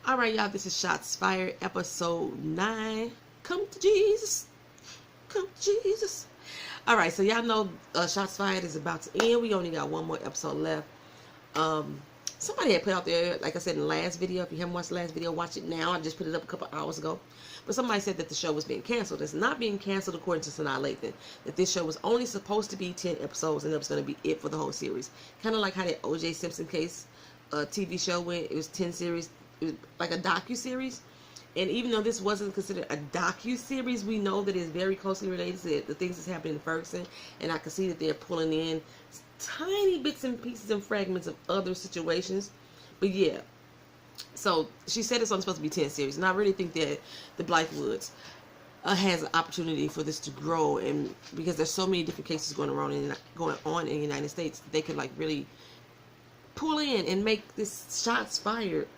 All right, y'all, this is Shots Fired, episode 9. Come to Jesus. Come to Jesus. All right, so y'all know Shots Fired is about to end. We only got one more episode left. Somebody had put out there, like I said in the last video, if you haven't watched the last video, watch it now. I just put it up a couple hours ago. But somebody said that the show was being canceled. It's not being canceled according to Sanaa Lathan. That this show was only supposed to be 10 episodes and it was going to be it for the whole series. Kind of like how the O.J. Simpson case TV show went. It was 10 series. It was like a docu-series. And even though this wasn't considered a docu-series, we know that it's very closely related to the things that's happening in Ferguson. And I can see that they're pulling in tiny bits and pieces and fragments of other situations. But yeah. So she said it's only supposed to be 10 series. And I really think that the Blythewoods has an opportunity for this to grow. And because there's so many different cases going on in the United States, they could like really pull in and make this Shots Fired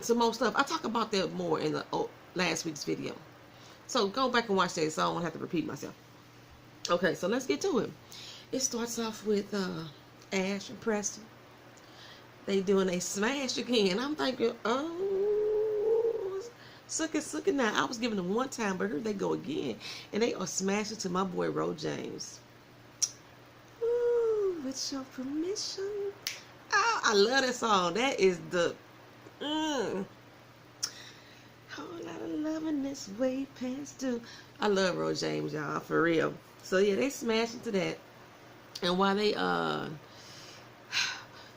some more stuff. I talk about that more in the last week's video. So go back and watch that so I don't have to repeat myself. Okay, so let's get to it. It starts off with Ash and Preston. They doing a smash again. I'm thinking, oh, suck it now. I was giving them one time, but here they go again. And they are smashing to my boy Ro James. Ooh, with your permission. Oh, I love that song. That is the whole lot of loving this way past due. I love Ro James, y'all, for real. So yeah, they smashed into that. And while they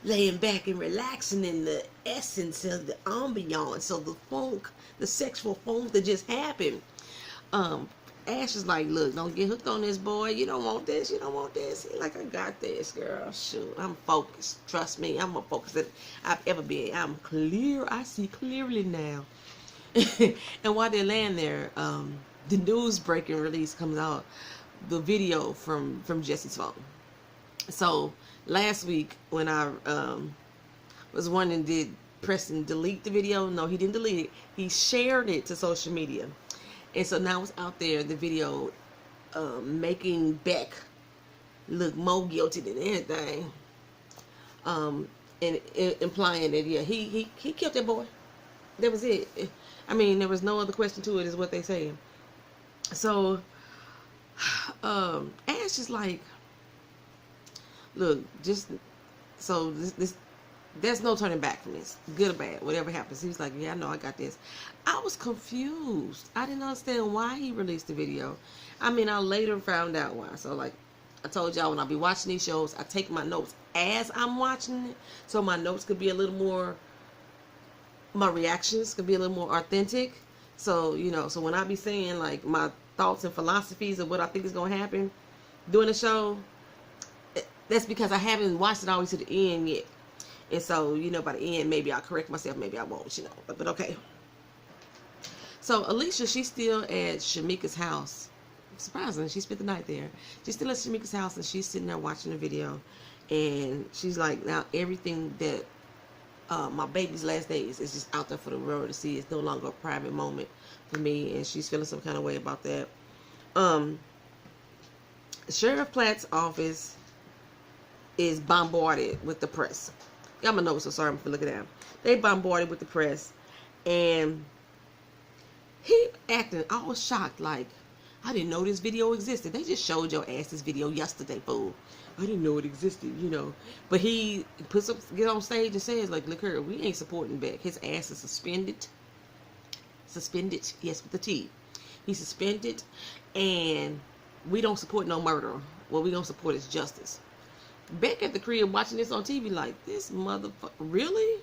laying back and relaxing in the essence of the ambiance of the funk, the sexual funk that just happened, Ash is like, look, don't get hooked on this, boy. You don't want this. You don't want this. He's like, I got this, girl. Shoot, I'm focused. Trust me, I'm more focused than I've ever been. I'm clear. I see clearly now. And while they're laying there, the news breaking release comes out, the video from Jesse's phone. So last week when I was wondering, did Preston delete the video? No, he didn't delete it. He shared it to social media. And so now it's out there, the video, making Beck look more guilty than anything. And implying that, yeah, he killed that boy. That was it. I mean, there was no other question to it, is what they say. So, Ash is like, look, just, so this there's no turning back from this, good or bad, whatever happens. He was like, yeah, I know, I got this. I was confused. I didn't understand why he released the video. I mean, I later found out why. So, like I told y'all, when I be watching these shows, I take my notes as I'm watching it, so my notes could be a little more, my reactions could be a little more authentic. So, you know, so when I be saying, like, my thoughts and philosophies of what I think is going to happen during the show, that's because I haven't watched it all the way to the end yet. And so, you know, by the end, maybe I'll correct myself, maybe I won't, you know, but okay. So Alicia, she's still at Shamika's house. Surprisingly, she spent the night there. She's still at Shamika's house, and she's sitting there watching the video. And she's like, now everything that my baby's last days is just out there for the world to see. It's no longer a private moment for me, and she's feeling some kind of way about that. Sheriff Platt's office is bombarded with the press. Got my notes, so sorry for looking at them. They bombarded with the press, and he acting all shocked, like, I didn't know this video existed. They just showed your ass this video yesterday, fool. I didn't know it existed, you know. But he get on stage and says, like, look here, we ain't supporting Beck. His ass is suspended. Suspended, yes, with the T. He's suspended, and we don't support no murder. What we don't support is justice. Beck at the crib watching this on TV like, this motherfucker, really?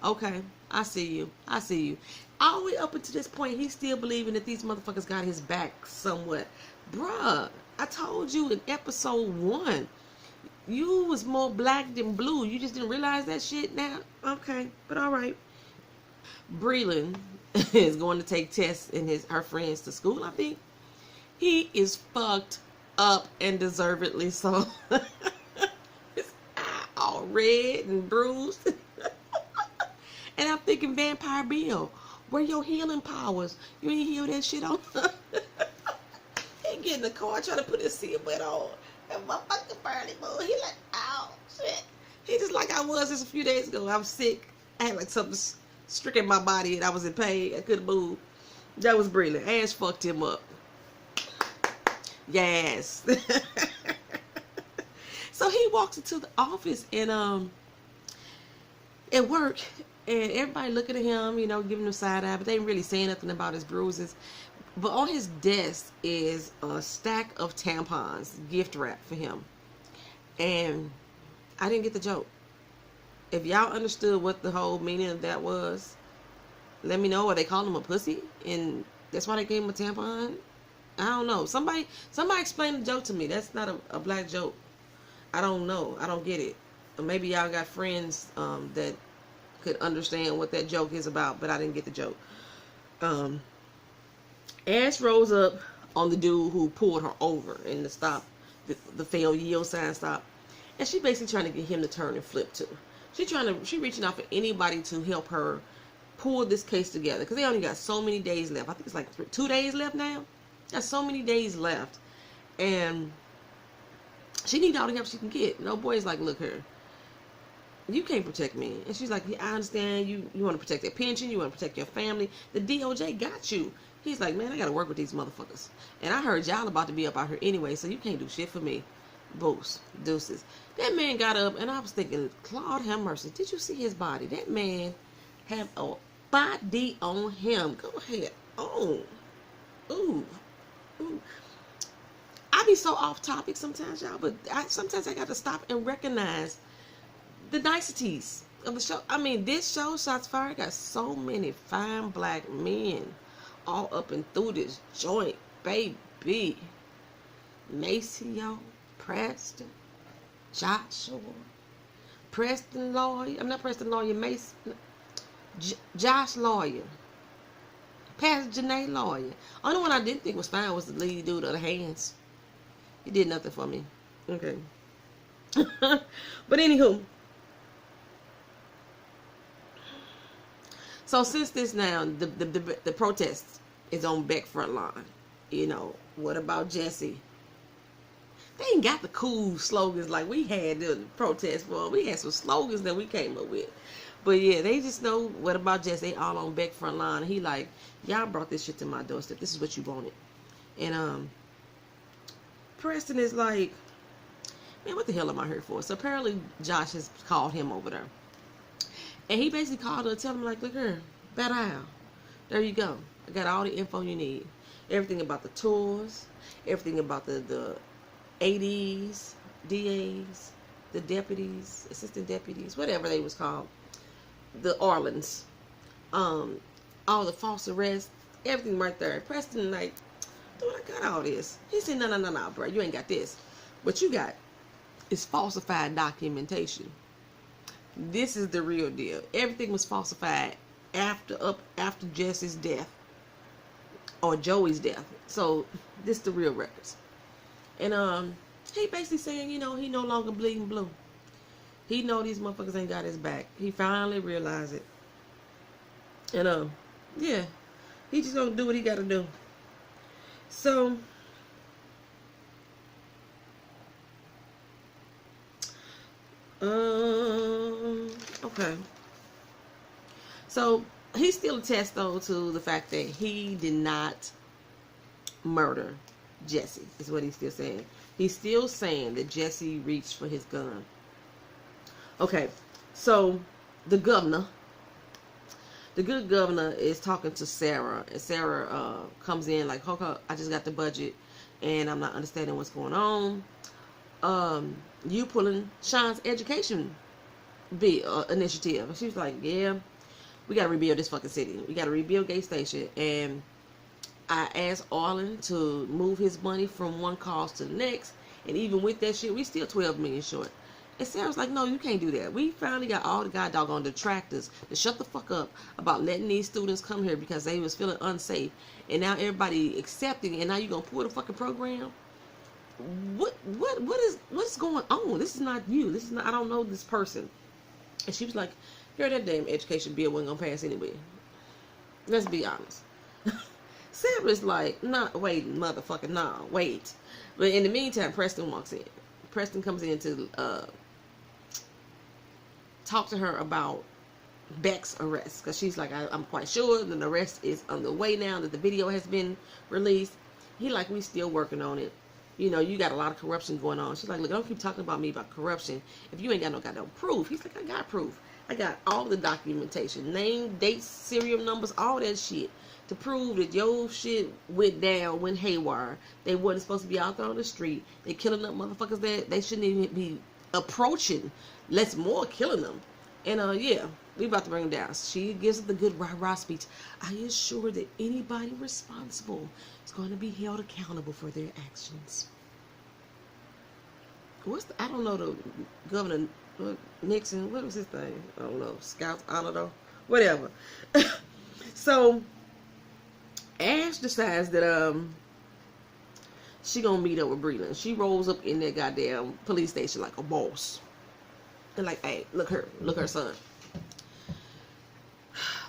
Okay, I see you. I see you. All the way up until this point, he's still believing that these motherfuckers got his back somewhat. Bruh, I told you in episode 1, you was more black than blue. You just didn't realize that shit now? Okay, but all right. Breland is going to take tests in her friends to school, I think. He is fucked up, and deservedly so. All red and bruised. And I'm thinking, Vampire Bill, where your healing powers? You ain't heal that shit on. He get in the car trying to put his seatbelt on. And my fucking Bernie boy, he like, oh shit. He just like I was just a few days ago. I was sick. I had like something stricken my body and I was in pain. I couldn't move. That was brilliant. Ash fucked him up. Yes. So he walks into the office and at work, and everybody looking at him, you know, giving him side eye, but they ain't really saying nothing about his bruises. But on his desk is a stack of tampons, gift wrap for him. And I didn't get the joke. If y'all understood what the whole meaning of that was, let me know. Or they called him a pussy, and that's why they gave him a tampon. I don't know. Somebody explain the joke to me. That's not a black joke. I don't know. I don't get it. Or maybe y'all got friends that could understand what that joke is about, but I didn't get the joke. Ash rose up on the dude who pulled her over in the stop, the failed yield sign stop, and she basically trying to get him to turn and flip too. She reaching out for anybody to help her pull this case together, because they only got so many days left. I think it's like 2 days left now. Got so many days left, and she need all the help she can get. No boy's like, look here, you can't protect me. And she's like, yeah, I understand you want to protect their pension, you want to protect your family. The DOJ got you. He's like, man, I got to work with these motherfuckers. And I heard y'all about to be up out here anyway, so you can't do shit for me. Boost, deuces. That man got up, and I was thinking, Claude have mercy. Did you see his body? That man have a body on him. Go ahead. Oh. Ooh. Ooh. I be so off topic sometimes, y'all, but sometimes I got to stop and recognize the niceties of the show. I mean, this show, Shots Fired, got so many fine black men all up and through this joint, baby. Maceo, Preston, Joshua, Preston Lawyer. I'm not Preston Lawyer, Mace. Josh Lawyer. Pastor Janae Lawyer. Only one I didn't think was fine was the lead dude of the hands. He did nothing for me. Okay. But anywho. So since this now, the protest is on Beck front line. You know, what about Jesse? They ain't got the cool slogans like we had the protest for. We had some slogans that we came up with. But yeah, they just know what about Jesse. They all on Beck front line. He like, y'all brought this shit to my doorstep. This is what you wanted. And Preston is like, man, what the hell am I here for? So apparently Josh has called him over there. And he basically called her and tell him like, look here, Bad Isle. There you go. I got all the info you need. Everything about the tours, everything about the ADs, DAs, the deputies, assistant deputies, whatever they was called, the Orleans, all the false arrests, everything right there. Preston like, dude, I got all this. He said, no, bro, you ain't got this. What you got is falsified documentation. This is the real deal. Everything was falsified after Jesse's death or Joey's death. So this the real records. And he basically saying, you know, he no longer bleeding blue. He know these motherfuckers ain't got his back. He finally realized it. And yeah, he just gonna do what he gotta do. So okay. So he still attests though to the fact that he did not murder Jesse, is what he's still saying. He's still saying that Jesse reached for his gun. Okay, so the good governor is talking to Sarah, and Sarah comes in like, "Okay, I just got the budget, and I'm not understanding what's going on. You pulling Sean's education initiative?" And she was like, "Yeah, we gotta rebuild this fucking city. We gotta rebuild Gate Station." And I asked Arlen to move his money from one cause to the next, and even with that shit, we still 12 million short. And Sarah's like, no, you can't do that. We finally got all the god doggone detractors to shut the fuck up about letting these students come here because they was feeling unsafe. And now everybody accepting, and now you gonna pull the fucking program? What's going on? This is not you. This is not, I don't know this person. And she was like, girl, that damn education bill wasn't gonna pass anyway. Let's be honest. Sarah's like, nah, wait, motherfucker, nah, wait. But in the meantime, Preston walks in. Preston comes in to talk to her about Beck's arrest, because she's like, I'm quite sure that the arrest is on the way now, that the video has been released. He like, we still working on it. You know, you got a lot of corruption going on. She's like, look, don't keep talking about me about corruption if you ain't got no goddamn proof. He's like, I got proof. I got all the documentation, name, dates, serial numbers, all that shit to prove that your shit went down, went haywire. They wasn't supposed to be out there on the street. They killing up motherfuckers that they shouldn't even be approaching. Less more killing them. And yeah, we about to bring them down. She gives the good rah-rah speech. I assure that anybody responsible is going to be held accountable for their actions. I don't know, the Governor Nixon, what was his thing? I don't know, Scouts Honor though? Whatever. So, Ash decides that she gonna meet up with Breland. She rolls up in that goddamn police station like a boss. And like, hey, look her son.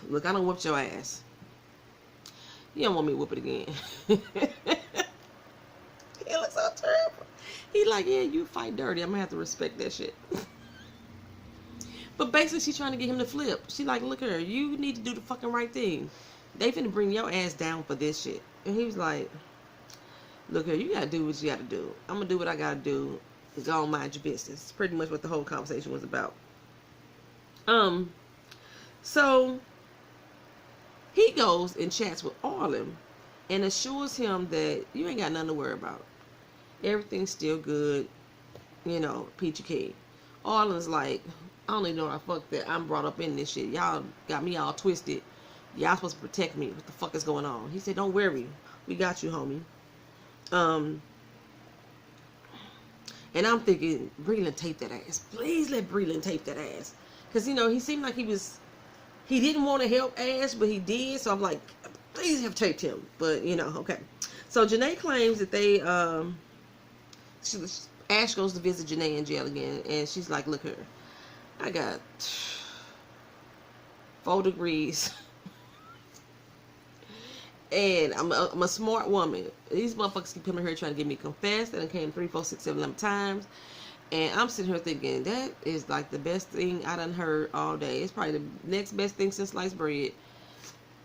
Look, I done whooped your ass. You don't want me to whoop it again. He looks so terrible. He like, yeah, you fight dirty. I'm gonna have to respect that shit. But basically, she's trying to get him to flip. She like, look at her. You need to do the fucking right thing. They finna bring your ass down for this shit. And he was like, look here, you gotta do what you gotta do. I'm gonna do what I gotta do. Go on, mind your business. Pretty much what the whole conversation was about. So he goes and chats with Arlen and assures him that you ain't got nothing to worry about. Everything's still good, you know, peachy keen. Arlen's like, I don't even know how fuck that I'm brought up in this shit. Y'all got me all twisted. Y'all supposed to protect me. What the fuck is going on? He said, don't worry. We got you, homie. And I'm thinking, Breland tape that ass. Please let Breland tape that ass. Because, you know, he seemed like he didn't want to help Ash, but he did. So I'm like, please have taped him. But, you know, okay. So Janae claims that they, Ash goes to visit Janae in jail again. And she's like, look here, I got 4 degrees. And I'm a smart woman. These motherfuckers keep coming here trying to get me confessed. And I came 3, 4, 6, 7, 11 times. And I'm sitting here thinking, that is like the best thing I done heard all day. It's probably the next best thing since sliced bread.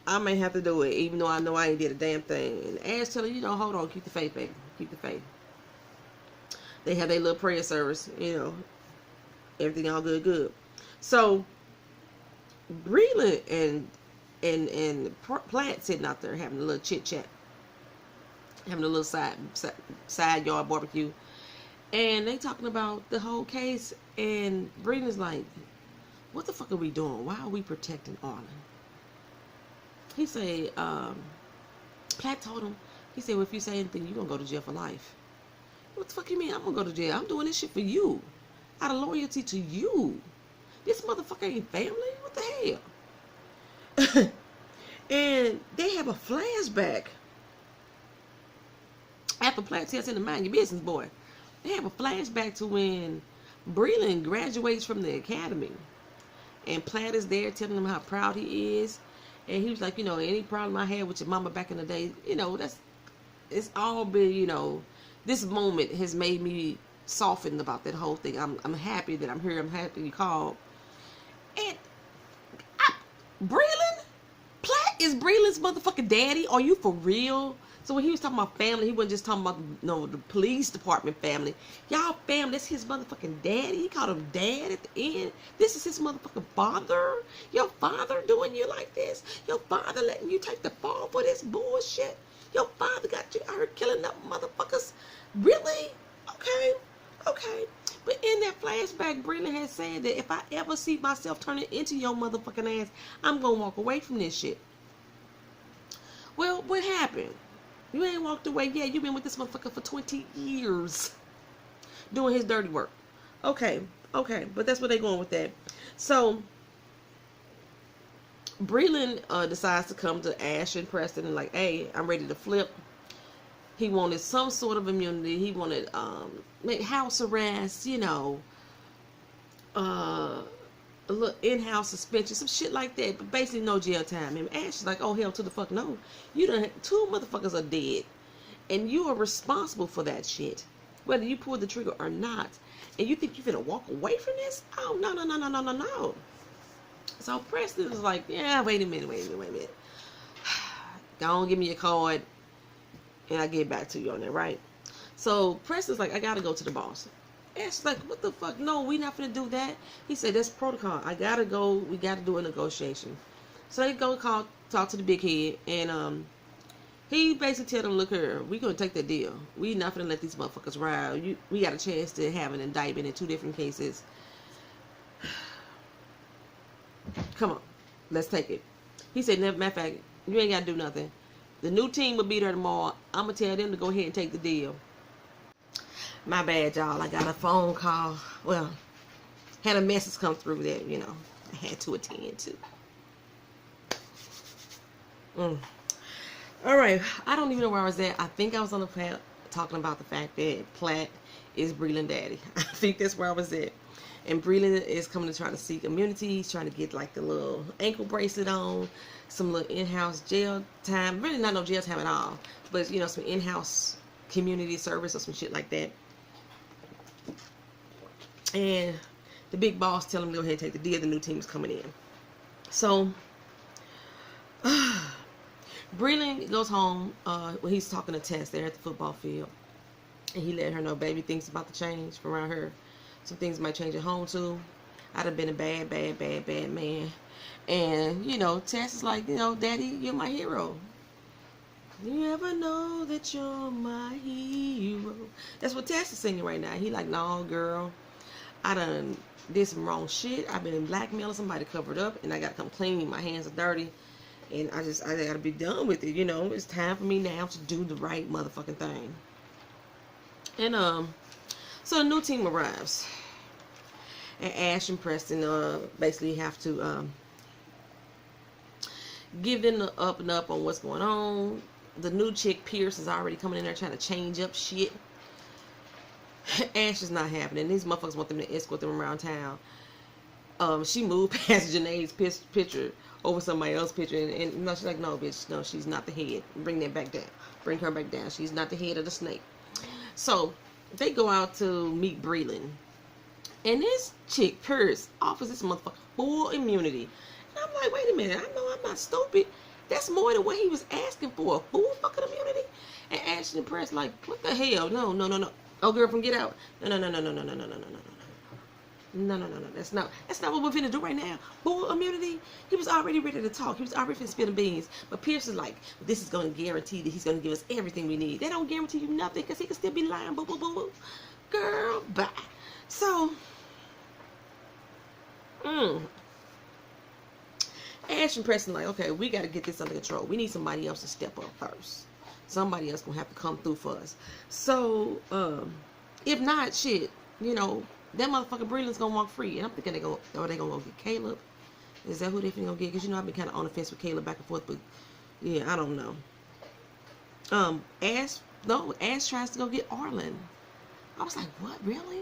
I may have to do it, even though I know I ain't did a damn thing. And Ash telling you know, hold on, keep the faith, baby. Keep the faith. They have their little prayer service, you know. Everything all good. So, Breland and Platt sitting out there having a little chit chat, having a little side yard barbecue, and they talking about the whole case. And Breland's like, "What the fuck are we doing? Why are we protecting Arlen?" He said, Platt told him. He said, "Well, if you say anything, you're gonna go to jail for life." What the fuck you mean? I'm gonna go to jail? I'm doing this shit for you, out of loyalty to you. This motherfucker ain't family. What the hell? And they have a flashback after Platt tells him to mind your business, boy. They have a flashback to when Breland graduates from the academy, and Platt is there telling him how proud he is. And he was like, you know, any problem I had with your mama back in the day, you know, it's all been, you know, this moment has made me soften about that whole thing. I'm happy that I'm here. I'm happy you called. And Breland? Platt is Breland's motherfucking daddy? Are you for real? So when he was talking about family, he wasn't just talking about the police department family. Y'all family, that's his motherfucking daddy. He called him dad at the end. This is his motherfucking father. Your father doing you like this? Your father letting you take the fall for this bullshit? Your father got you out here killing up motherfuckers? Really? Okay. But in that flashback, Breland had said that if I ever see myself turning into your motherfucking ass, I'm going to walk away from this shit. Well, what happened? You ain't walked away yet. You've been with this motherfucker for 20 years. Doing his dirty work. Okay. But that's where they going with that. So, Breland decides to come to Ash and Preston and like, hey, I'm ready to flip. He wanted some sort of immunity. He wanted house arrest, you know, a little in-house suspension, some shit like that. But basically no jail time. And Ash is like, oh hell to the fuck no. You done 2 motherfuckers are dead, and you are responsible for that shit, whether you pull the trigger or not. And you think you're gonna walk away from this? Oh no. So Preston was like, yeah, wait a minute. Go on, give me your card, and I get back to you on that, right? So Preston's like, I gotta go to the boss. Ash's like, what the fuck? No, we not gonna do that. He said, that's protocol. I gotta go. We gotta do a negotiation. So they go talk to the big head, and he basically tell them, look here, we gonna take that deal. We not gonna let these motherfuckers ride. We got a chance to have an indictment in 2 different cases. Come on, let's take it. He said, matter of fact, you ain't gotta do nothing. The new team will be there tomorrow. I'm gonna tell them to go ahead and take the deal. My bad, y'all. I got a phone call. Well, had a message come through that, I had to attend to. All right. I don't even know where I was at. I think I was on the path talking about the fact that Platt is Breland daddy. I think that's where I was at. And Breland is coming to try to seek immunity. He's trying to get like the little ankle bracelet on, some little in-house jail time. Really not no jail time at all, but some in-house community service or some shit like that. And the big boss tell him to go ahead and take the deal. The new team is coming in. So Breland goes home when he's talking to Tess there at the football field. And he let her know, baby, things about to change from around here. Some things might change at home too. I'd have been a bad man. And, Tess is like, Daddy, you're my hero. You ever know that you're my hero? That's what Tess is singing right now. He like, no, girl. I done did some wrong shit. I've been blackmailing somebody, covered up, and I gotta come clean. My hands are dirty, and I gotta be done with it. It's time for me now to do the right motherfucking thing. And so the new team arrives, and Ash and Preston basically have to give them the up and up on what's going on. The new chick Pierce is already coming in there trying to change up shit. Ash is not happening. These motherfuckers want them to escort them around town. She moved past Janae's picture over somebody else's picture, and no, she's like, no, bitch, no, she's not the head. Bring that back down. Bring her back down. She's not the head of the snake. So they go out to meet Breland, and this chick Pierce offers this motherfucker full immunity. And I'm like, wait a minute, I know I'm not stupid. That's more than what he was asking for, full fucking immunity. And Ash and Press like, what the hell? No. Oh, girlfriend, get out. No. That's not what we're finna do right now. Full immunity. He was already ready to talk. He was already finna spill the beans. But Pierce is like, this is going to guarantee that he's going to give us everything we need. They don't guarantee you nothing because he can still be lying. Boo, boo, boo, boo. Girl, bye. So, Ash and Preston like, okay, we got to get this under control. We need somebody else to step up first. Somebody else gonna have to come through for us. So, if not, shit, that motherfucker Breland's gonna walk free. And I'm thinking they gonna go get Caleb. Is that who they finna go get? Because I've been kind of on the fence with Caleb back and forth, but yeah, I don't know. Ash tries to go get Arlen. I was like, what, really?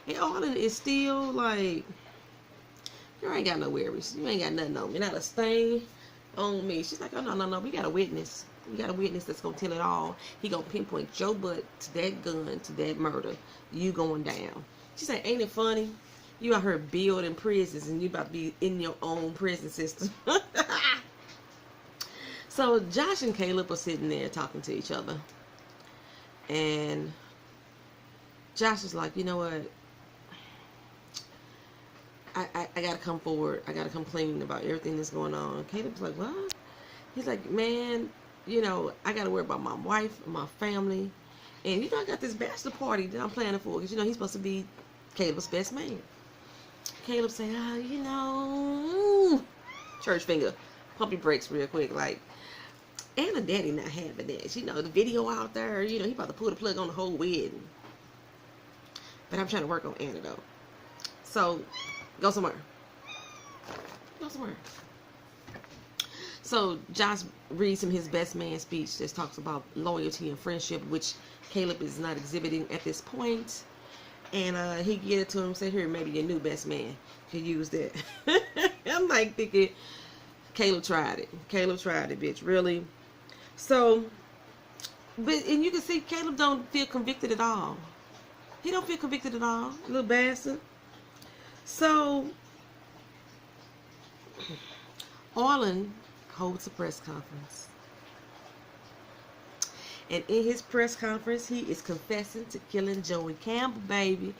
And Arlen is still like, you ain't got no worries. You ain't got nothing on me. Not a stain on me. She's like, oh, no. We got a witness. We got a witness that's going to tell it all. He going to pinpoint your butt to that gun, to that murder. You going down. She said, ain't it funny? You out here building prisons and you about to be in your own prison system. So Josh and Caleb are sitting there talking to each other. And Josh is like, you know what? I got to come forward. I got to come clean about everything that's going on. Caleb's like, what? He's like, man, I got to worry about my wife, my family. And, I got this bachelor party that I'm planning for. Because, he's supposed to be Caleb's best man. Caleb say, church finger. Pump your brakes real quick. Like, Anna daddy not having that. The video out there, he about to pull the plug on the whole wedding. But I'm trying to work on Anna, though. So, go somewhere. So Josh reads him his best man speech that talks about loyalty and friendship, which Caleb is not exhibiting at this point. And he get it to him, say, here, maybe your new best man can use that. I'm like thinking, Caleb tried it. Bitch, really? So, and you can see Caleb don't feel convicted at all. He don't feel convicted at all, little bastard. So, Arlen holds a press conference. And in his press conference, he is confessing to killing Joey Campbell, baby.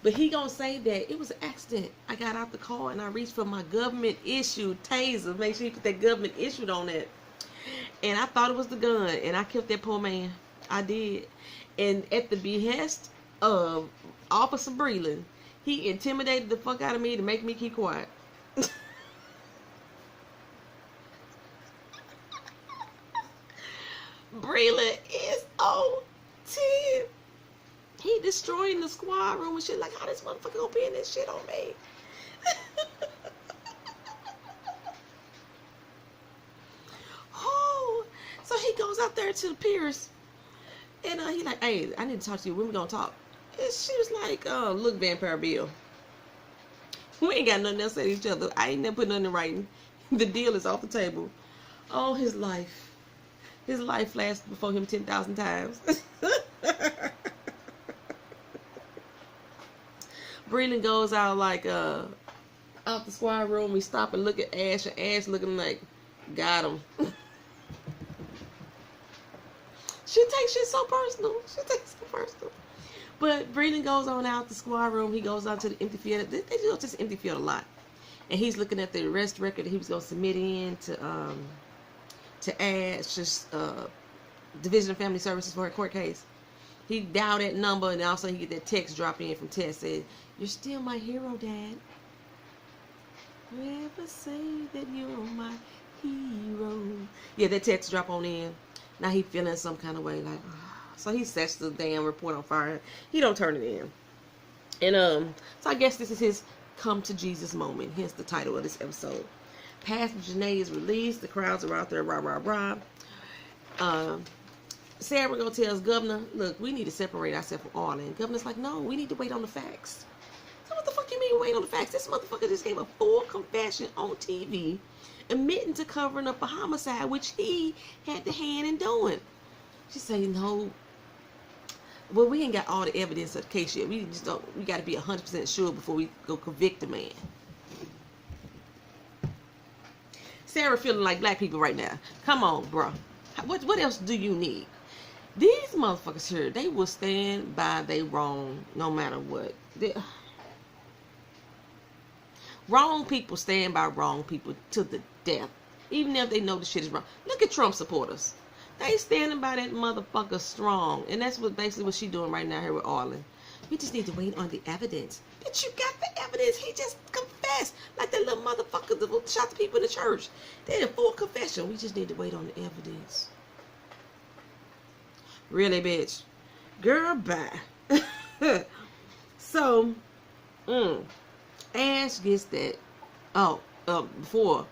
But he gonna say that it was an accident. I got out the car and I reached for my government-issued taser. Make sure you put that government-issued on it. And I thought it was the gun. And I killed that poor man. I did. And at the behest of Officer Breland, he intimidated the fuck out of me to make me keep quiet. Breland is on 10. He destroying the squad room and shit. Like, how this motherfucker gonna pin this shit on me? Oh, so he goes out there to the Pierce, and he like, hey, I need to talk to you. When we gonna talk? And she was like, look, Vampire Bill, we ain't got nothing else to say to each other. I ain't never put nothing in writing. The deal is off the table. All his life. His life flashed before him 10,000 times. Breland goes out like out the squad room. We stop and look at Ash, and Ash looking like, got him. She takes shit so personal. She takes it so personal. But Breland goes on out the squad room. He goes out to the empty field. They do this empty field a lot. And he's looking at the arrest record that he was gonna submit in to Ash's Division of Family Services for a court case. He dialed that number, and also he get that text drop in from Tess said, "You're still my hero, Dad. Never say that you're my hero." Yeah, that text drop on in. Now he feeling some kind of way, like, so he sets the damn report on fire. He don't turn it in. And so I guess this is his come to Jesus moment. Hence the title of this episode. Pastor Janae is released. The crowds are out there, rah, rah, rah. Sarah gonna tells Governor, look, we need to separate ourselves from Arlen. Governor's like, no, we need to wait on the facts. So what the fuck you mean wait on the facts? This motherfucker just gave a full confession on TV, admitting to covering up a homicide, which he had the hand in doing. She say, no, well, we ain't got all the evidence of the case yet. We just don't, we got to be 100% sure before we go convict the man. Sarah feeling like black people right now. Come on, bro. What else do you need? These motherfuckers here, they will stand by they wrong no matter what. Wrong people stand by wrong people to the death. Even if they know the shit is wrong. Look at Trump supporters. They standing by that motherfucker strong. And that's basically what she doing right now here with Arlen. We just need to wait on the evidence. Bitch, you got the evidence. He just confessed. Like that little motherfucker that shot the people in the church. They in full confession. We just need to wait on the evidence. Really, bitch? Girl, bye. So, Ash gets that. Before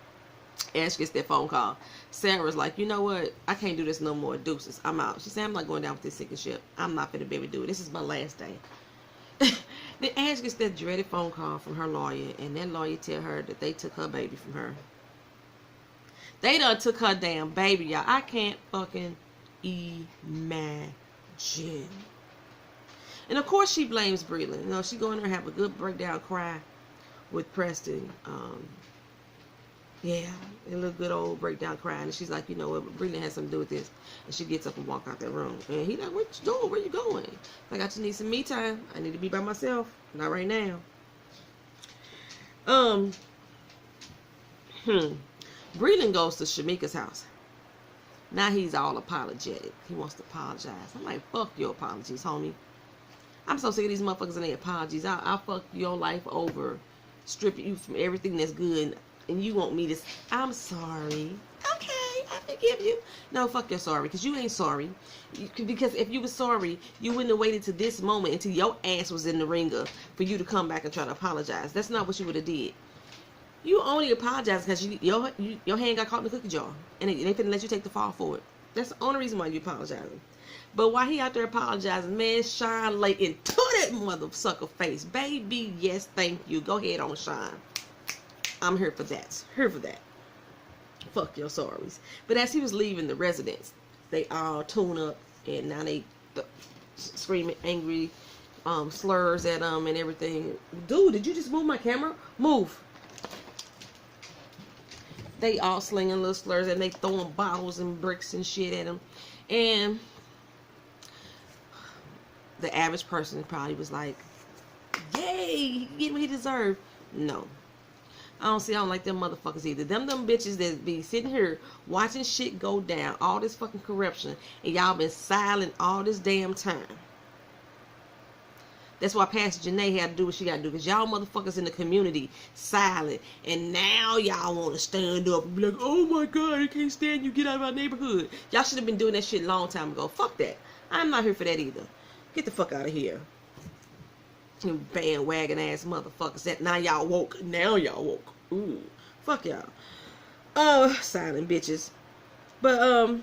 Ash gets that phone call, Sarah's like, you know what? I can't do this no more. Deuces. I'm out. She said, I'm not going down with this sinking ship. I'm not finna be able to do it. This is my last day. Then Ash gets that dreaded phone call from her lawyer, and that lawyer tell her that they took her baby from her. They done took her damn baby, y'all. I can't fucking imagine. And of course she blames Breland. You know, she go in there and have a good breakdown cry with Preston. Yeah, a little good old breakdown crying. And she's like, you know what, Breland has something to do with this. And she gets up and walk out that room. And he like, what you doing? Where you going? Like, I just need some me time. I need to be by myself. Not right now. Breland goes to Shamika's house. Now he's all apologetic. He wants to apologize. I'm like, fuck your apologies, homie. I'm so sick of these motherfuckers and their apologies. I'll fuck your life over, strip you from everything that's good, and you want me to, I'm sorry. Okay, I forgive you. No, fuck your sorry, because you ain't sorry. Because if you were sorry, you wouldn't have waited to this moment until your ass was in the ringer for you to come back and try to apologize. That's not what you would have did. You only apologize because your hand got caught in the cookie jar, and they couldn't let you take the fall for it. That's the only reason why you apologizing. But while he out there apologizing, man, Shine lay into that mother sucker face. Baby, yes, thank you. Go ahead on, Shine. I'm here for that. Here for that. Fuck your sorries. But as he was leaving the residence, they all tune up, and now they screaming angry slurs at him and everything. Dude, did you just move my camera? Move. they all slinging little slurs and they throwing bottles and bricks and shit at him. And the average person probably was like, yay, he get what he deserved. No. I don't like them motherfuckers either. Them bitches that be sitting here watching shit go down, all this fucking corruption, and y'all been silent all this damn time. That's why Pastor Janae had to do what she got to do, because y'all motherfuckers in the community silent, and now y'all want to stand up and be like, oh my God, I can't stand you, get out of my neighborhood. Y'all should have been doing that shit a long time ago. Fuck that. I'm not here for that either. Get the fuck out of here. You bandwagon ass motherfuckers. That now y'all woke. Now y'all woke. Ooh. Fuck y'all. Silent bitches. But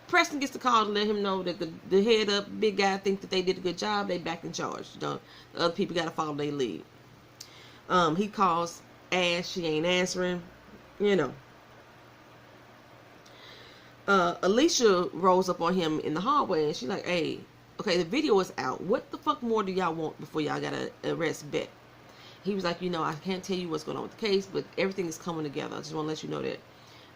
Preston gets the call to let him know that the head up big guy think that they did a good job. They back in charge. You know, the other people gotta follow their lead. He calls Ash, she ain't answering. You know. Alicia rolls up on him in the hallway and she's like, hey, okay, the video is out. What the fuck more do y'all want before y'all gotta arrest Beck? He was like, you know, I can't tell you what's going on with the case, but everything is coming together. I just want to let you know that.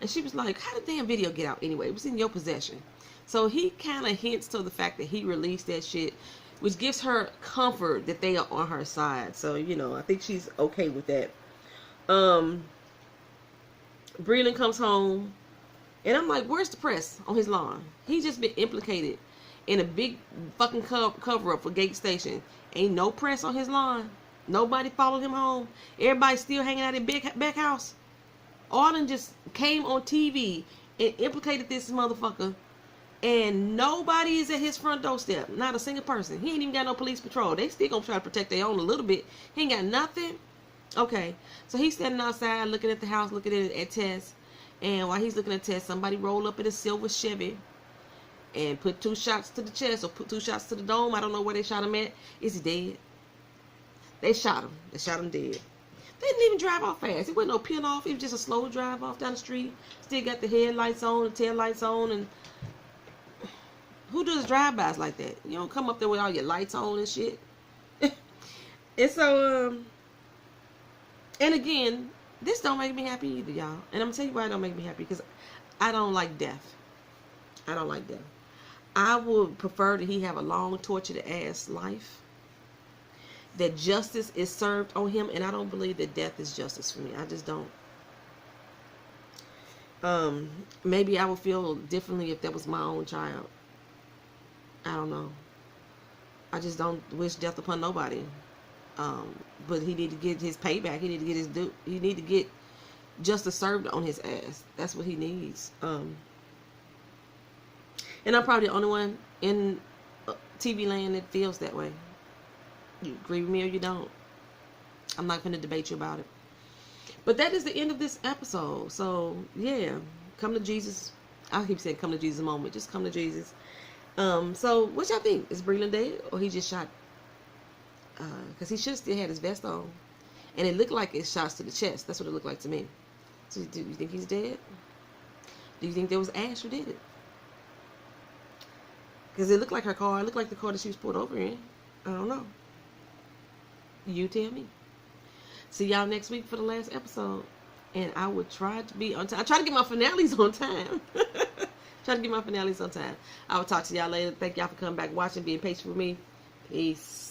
And she was like, how did the damn video get out anyway? It was in your possession. So he kind of hints to the fact that he released that shit, which gives her comfort that they are on her side. So, you know, I think she's okay with that. Breland comes home, and I'm like, where's the press on his lawn? He's just been implicated in a big fucking cover-up for Gate Station. Ain't no press on his lawn. Nobody followed him home. Everybody's still hanging out at Beck house. Arlen just came on TV and implicated this motherfucker, and nobody is at his front doorstep. Not a single person. He ain't even got no police patrol. They still gonna try to protect their own a little bit. He ain't got nothing. Okay, so he's standing outside looking at the house, looking at Tess, and while he's looking at Tess, somebody rolled up in a silver Chevy and put 2 shots to the chest or put 2 shots to the dome. I don't know where they shot him at. Is he dead? They shot him. They shot him dead. They didn't even drive off fast. It wasn't no pin off. It was just a slow drive off down the street. Still got the headlights on, the tail lights on, and who does drive-bys like that? You don't come up there with all your lights on and shit. And so, and again, this don't make me happy either, y'all. And I'm gonna tell you why it don't make me happy, because I don't like death. I don't like death. I would prefer that he have a long, tortured ass life. That justice is served on him, and I don't believe that death is justice for me. I just don't. Maybe I would feel differently if that was my own child. I don't know. I just don't wish death upon nobody. But he need to get his payback. He need to get his due. He need to get justice served on his ass. That's what he needs. And I'm probably the only one in TV land that feels that way. You agree with me or you don't. I'm not going to debate you about it. But that is the end of this episode. So, yeah. Come to Jesus. I keep saying come to Jesus moment. Just come to Jesus. So, what y'all think? Is Breland dead? Or he just shot? Because he should have still had his vest on. And it looked like it shots to the chest. That's what it looked like to me. So, do you think he's dead? Do you think there was Ash who did it? Because it looked like her car. It looked like the car that she was pulled over in. I don't know. You tell me. See y'all next week for the last episode. And I will try to be on time. I try to get my finales on time. Try to get my finales on time. I will talk to y'all later. Thank y'all for coming back, watching, being patient with me. Peace.